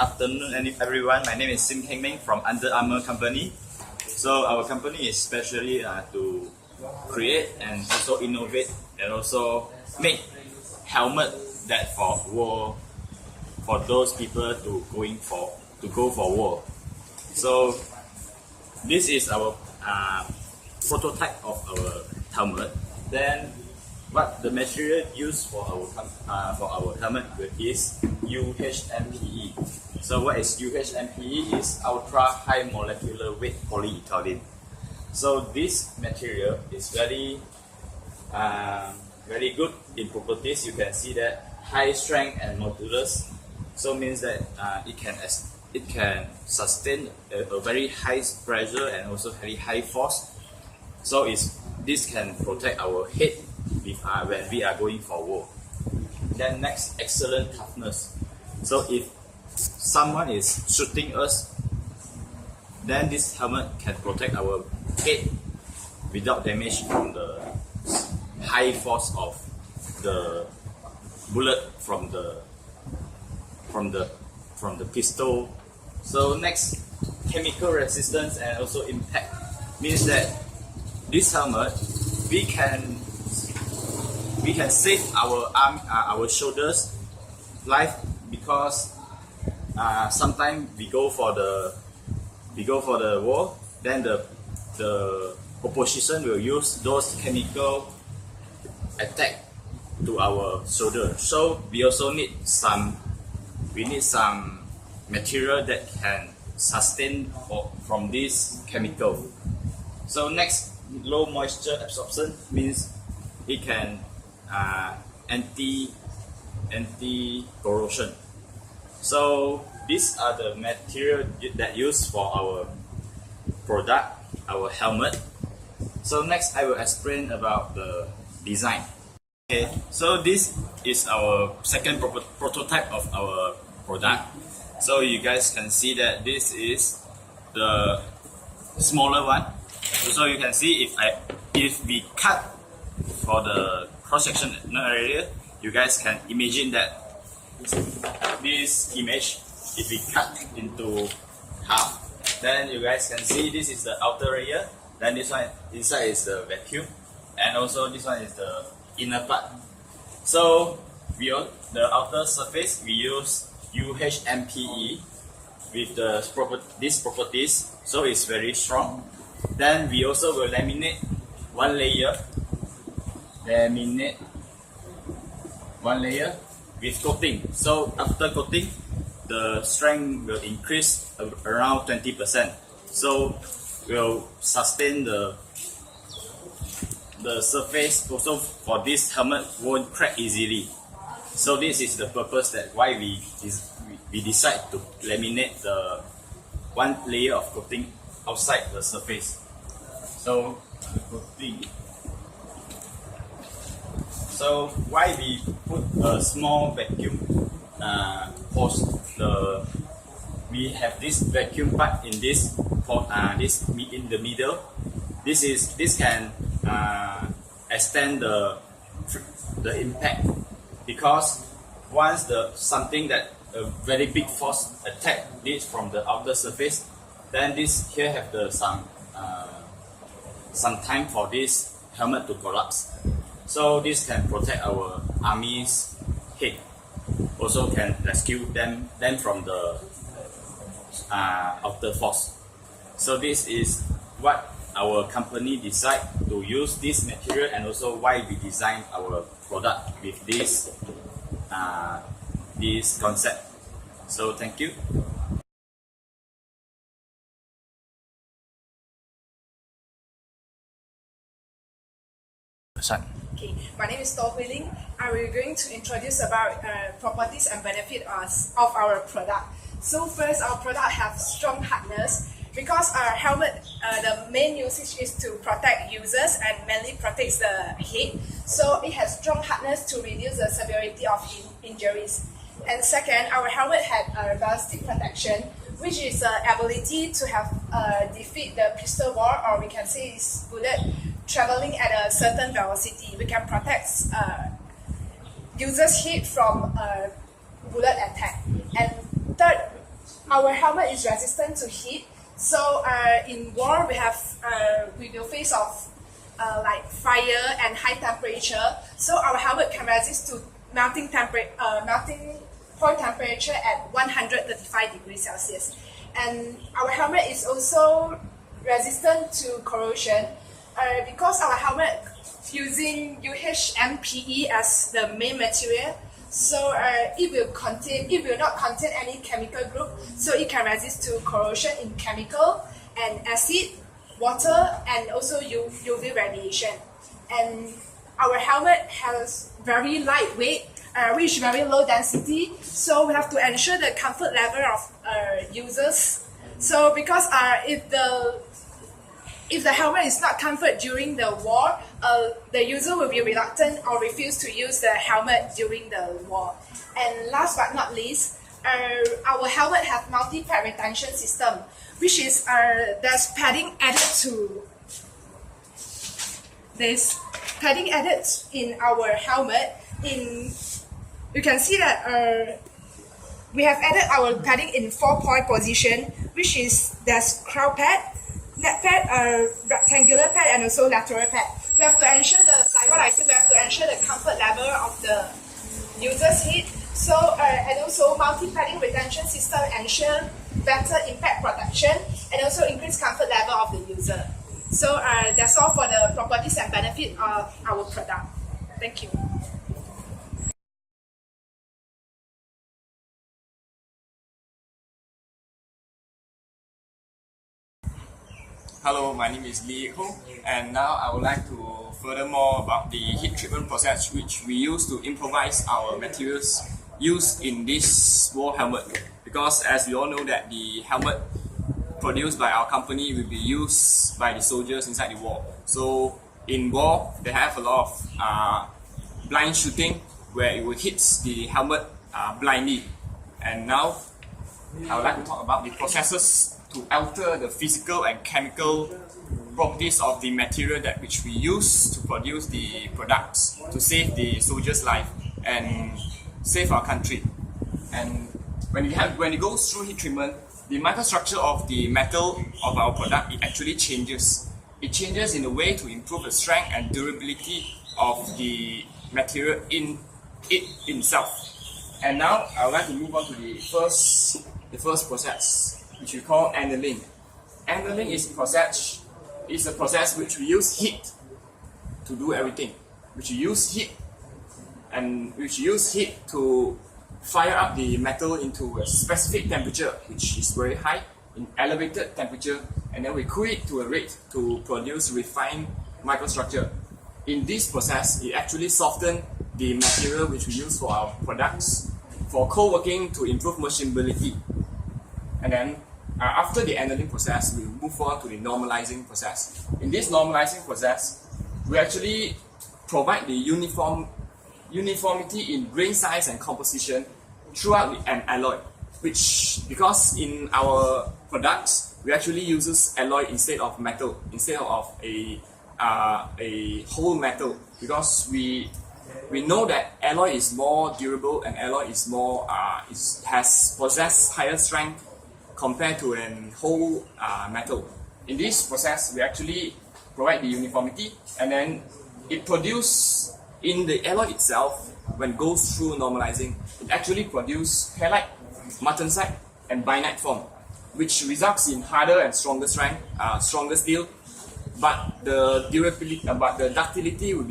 afternoon everyone. My name is Sim Heng Meng from Under Armour company. So our company is specially to create and also innovate and also make helmet that for war, for those people to go for war. So this is our prototype of our helmet. Then what the material used for our helmet is UHMPE. So what is UHMPE? Is ultra high molecular weight polyethylene. So this material is very good in properties. You can see that high strength and modulus. So means that it can sustain a very high pressure and also very high force. So this can protect our head when we are going for war. Then next, excellent toughness. So if someone is shooting us, then this helmet can protect our head without damage from the high force of the bullet from the pistol. So next, chemical resistance and also impact means that this helmet we can save our arm, our shoulders life, because sometimes we go for the war, then the opposition will use those chemical attack to our shoulder. So we also need some material that can sustain from this chemical. So next, low moisture absorption means it can anti corrosion. So these are the material that used for our product, our helmet. So next I will explain about the design. Okay, so this is our second prototype of our product. So you guys can see that this is the smaller one. So you can see if we cut for the cross-section area, you guys can imagine that this image, if we cut into half, then you guys can see this is the outer layer, then this one inside is the vacuum, and also this one is the inner part. So the outer surface we use UHMPE with these properties, so it's very strong. Then we also will laminate one layer with coating. So after coating, the strength will increase around 20%. So will sustain the surface. Also for this helmet won't crack easily. So this is the purpose that why we decide to laminate the one layer of coating outside the surface. So coating. So why we put a small vacuum hose? We have this vacuum part in this in the middle. This can extend the impact, because once something that a very big force attack this from the outer surface, then this here have some time for this helmet to collapse. So this can protect our army's head. Also can rescue them from the outer force. So this is what our company decide to use this material, and also why we design our product with this concept. So thank you. Okay, my name is To Hui Ling. I will going to introduce about properties and benefits of our product. So first, our product have strong hardness, because our helmet, the main usage is to protect users and mainly protects the head. So it has strong hardness to reduce the severity of injuries. And second, our helmet had a ballistic protection, which is the ability to have defeat the pistol ball, or we can say is bullet, traveling at a certain velocity. We can protect users' head from bullet attack. And third, our helmet is resistant to heat. So in war, we will face off like fire and high temperature. So our helmet can resist to melting point temperature at 135 degrees Celsius. And our helmet is also resistant to corrosion because our helmet using UHMPE as the main material. So it will not contain any chemical group, so it can resist to corrosion in chemical and acid, water, and also UV radiation. And our helmet has very lightweight, reach very low density, so we have to ensure the comfort level of users. So because if the helmet is not comfort during the war, the user will be reluctant or refuse to use the helmet during the war. And last but not least, our helmet have multi-pad retention system, which is there's padding added in our helmet. You can see that we have added our padding in 4-point position, which is there's crown pad, net pad, rectangular pad, and also lateral pad. We have to ensure we have to ensure the comfort level of the user's head. So and also multi-padding retention system ensure better impact protection and also increase comfort level of the user. So that's all for the properties and benefit of our product. Thank you. Hello, my name is Lee Ho, and now I would like to further more about the heat treatment process which we use to improvise our materials used in this war helmet. Because as we all know that the helmet produced by our company will be used by the soldiers inside the war. So in war, they have a lot of blind shooting where it will hit the helmet blindly. And now I would like to talk about the processes to alter the physical and chemical properties of the material that which we use to produce the products to save the soldiers' life and save our country. And when it goes through heat treatment, the microstructure of the metal of our product, it actually changes. It changes in a way to improve the strength and durability of the material in it itself. And now I would like to move on to the first process, which we call annealing. Annealing is a process which we use heat to do everything. Which we use heat to fire up the metal into a specific temperature, which is very high, in elevated temperature, and then we cool it to a rate to produce refined microstructure. In this process, it actually softens the material which we use for our products for co-working to improve machinability. And then after the annealing process, we move on to the normalizing process. In this normalizing process, we actually provide the uniformity in grain size and composition throughout an alloy, which, because in our products, we actually uses alloy instead of metal, instead of a whole metal, because we know that alloy is more durable and alloy is more possess higher strength compared to a whole metal. In this process, we actually provide the uniformity, and then it produces in the alloy itself. When it goes through normalizing, it actually produces halide, martensite, and bainite form, which results in harder and stronger strength, stronger steel. But the durability, the ductility will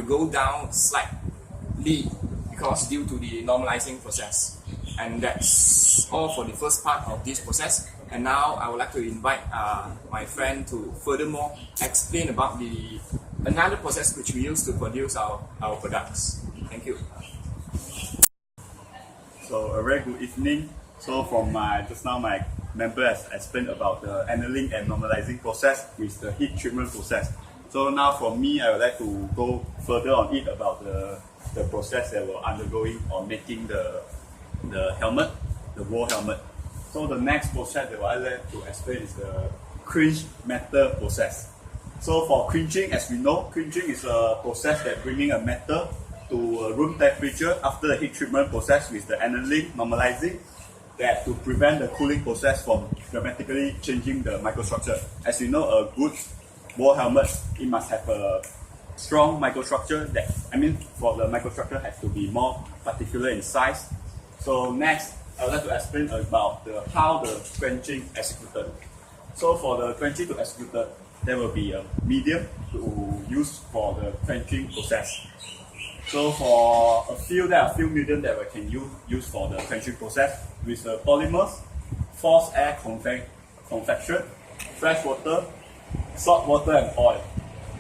go down slightly because due to the normalizing process. And that's all for the first part of this process. And now I would like to invite my friend to furthermore explain about another process which we use to produce our products. Thank you. So a very good evening. So from just now my member has explained about the annealing and normalizing process with the heat treatment process. So now for me, I would like to go further on it about the process that we're undergoing on making the helmet, the war helmet. So the next process that I would like to explain is the quench metal process. So for quenching, as we know, quenching is a process that bringing a metal to room temperature after the heat treatment process with the annealing, normalizing. that to prevent the cooling process from dramatically changing the microstructure. As you know, a good war helmet, it must have a strong microstructure for the microstructure has to be more particular in size. So next, I would like to explain about how the quenching executed. So for the quenching to executed, there will be a medium to use for the quenching process. So for there are a few medium that we can use for the quenching process with the polymers, forced air convection, fresh water, salt water and oil.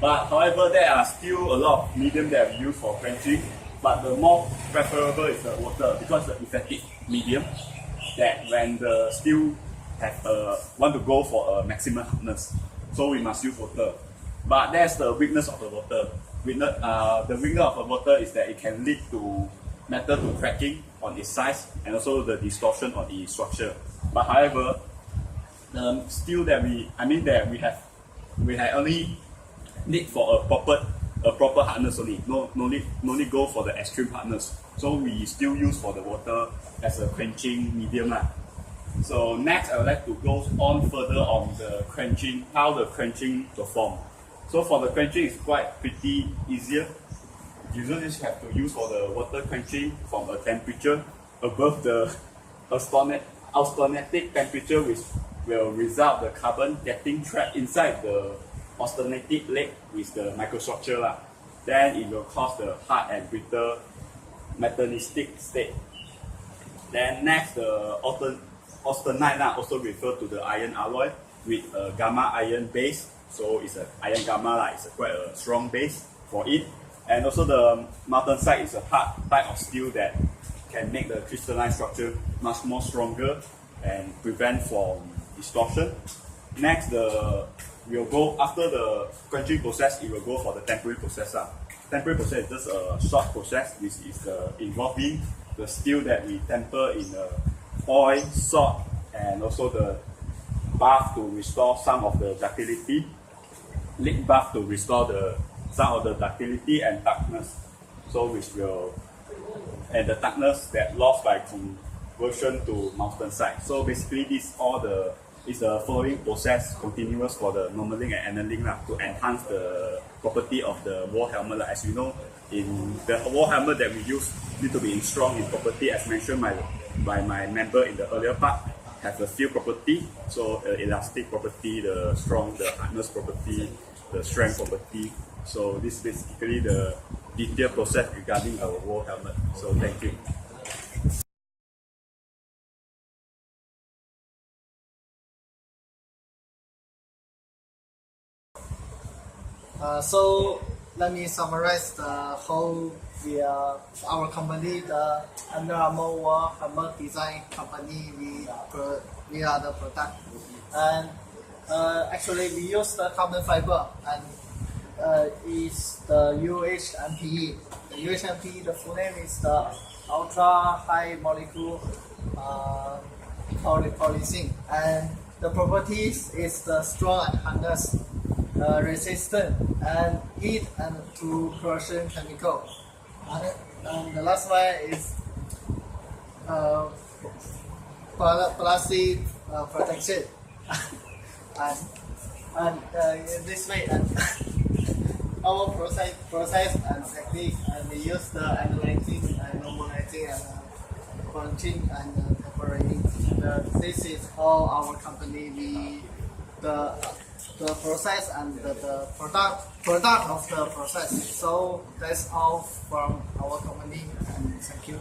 But however, there are still a lot of medium that we use for quenching, but the more preferable is the water because the effective medium that when the steel want to go for a maximum hardness, so we must use water. But that's the weakness of the water. The weakness of the water is that it can lead to metal to cracking on its size and also the distortion of the structure. But however, the steel that we have only need for a proper hardness only. No need go for the extreme hardness. So we still use for the water as a quenching medium. So next I would like to go on further on the quenching, how the quenching perform. So for the quenching is quite pretty easier. You just have to use for the water quenching from a temperature above the austenitic temperature, which will result the carbon getting trapped inside the austenitic leg with the microstructure. Then it will cause the hard and brittle metallistic state. Then next, the austenite also refer to the iron alloy with a gamma iron base. So it's an iron gamma, it's quite a strong base for it. And also the martensite is a hard type of steel that can make the crystalline structure much more stronger and prevent from distortion. Next, we'll go after the quenching process, it will go for the tempering process. Tempering process is just a short process, which is involving the steel that we temper in oil, salt, and also the bath to restore some of the ductility, lead bath to restore some of the ductility and toughness. So and the toughness that lost by conversion to martensite. So basically, this is the following process continuous for the normaling and annealing to enhance the property of the war helmet. As you know, in the war helmet that we use need to be strong in property, as mentioned by my member in the earlier part, have a few property. So elastic property, the hardness property, the strength property. So this is basically the detailed process regarding our war helmet. So thank you. So let me summarize how our company, the Under Armour War Helmet Design Company, we are the product. And actually we use the carbon fiber and is the UHMPE. The UHMPE, the full name is the Ultra High Molecule Polyethylene, and the properties is the strong and hardness, resistant and heat and to corrosion chemical. And the last one is plastic protection. and in this way, our process and technique, and we use the analyzing and normalizing and quenching and separating. This is how our company the process and the product of the process. So that's all from our company, and thank you.